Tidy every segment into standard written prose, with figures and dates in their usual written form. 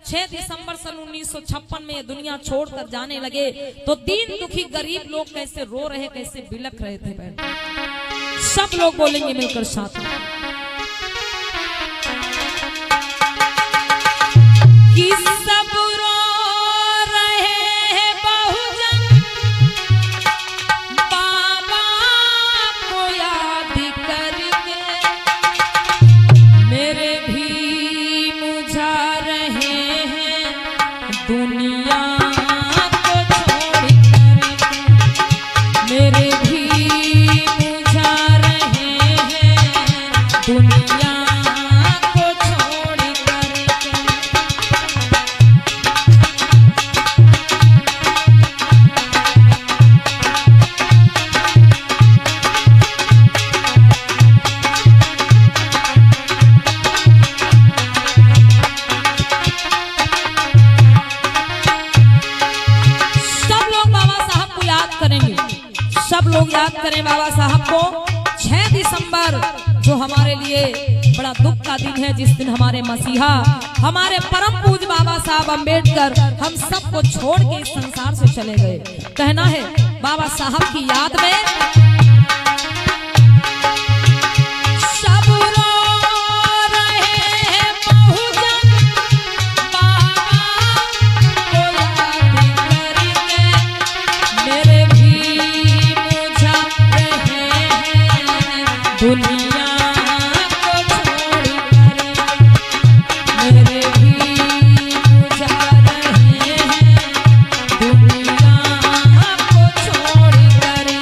6 दिसंबर सन 1956 में ये दुनिया छोड़कर जाने लगे तो दीन दुखी गरीब लोग कैसे रो रहे, कैसे बिलख रहे थे बहन। सब लोग बोलेंगे मिलकर साथ में कि सब रो रहे हैं बहुजन बाबा को याद करके, मेरे भी मुझा रहे हैं दुनिया को छोड़ करके, मेरे भी मुझा रहे हैं दुनिया को छोड़ करके। सब लोग याद करें बाबा साहब को। 6 दिसंबर जो हमारे लिए बड़ा दुख का दिन है, जिस दिन हमारे मसीहा, हमारे परम पूज्य बाबा साहब अम्बेडकर हम सबको छोड़ के इस संसार से चले गए। कहना है बाबा साहब की याद में दुनिया को छोड़ करके, मेरे भी मुझा रहे हैं दुनिया को छोड़ करके।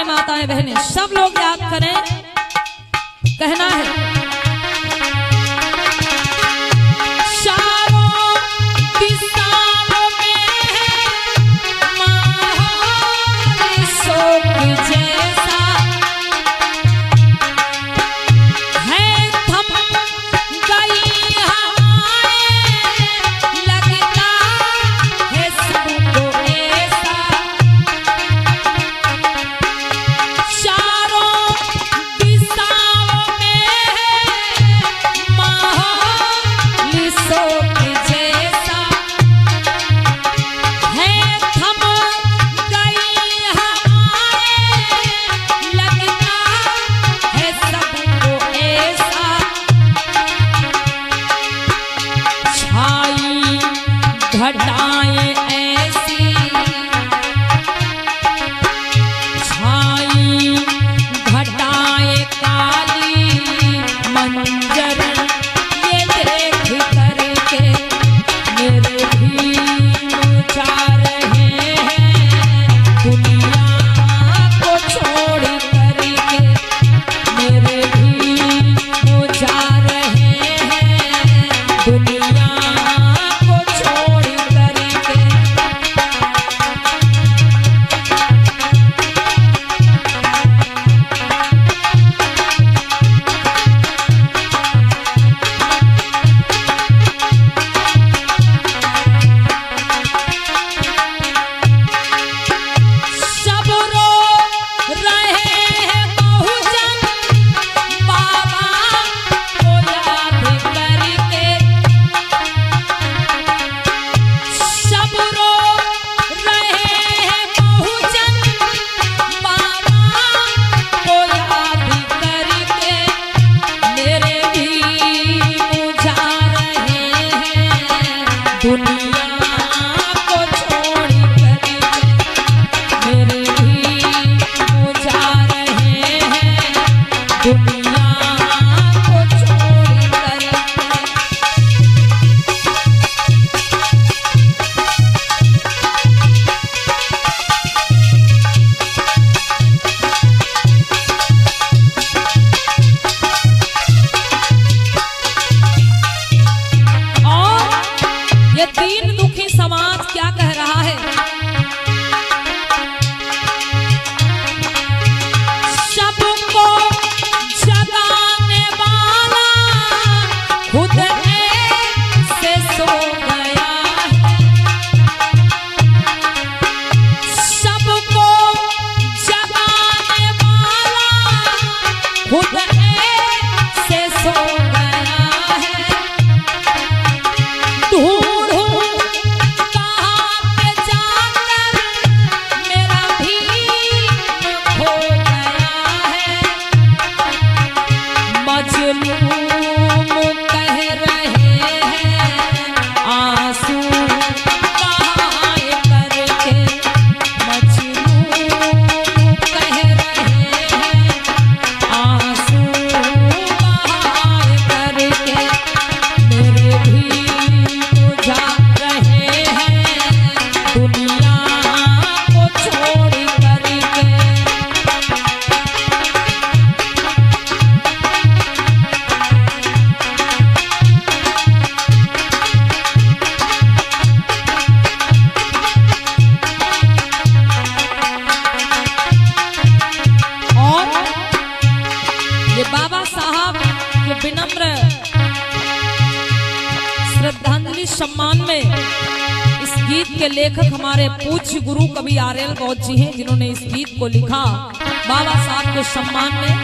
माताएं बहनें सब लोग याद करें। कहना है श्रद्धांजलि सम्मान में इस गीत के लेखक हमारे पूज्य गुरु कवि आर्यल गौड़ जी हैं, जिन्होंने इस गीत को लिखा बाबा साहब के सम्मान में।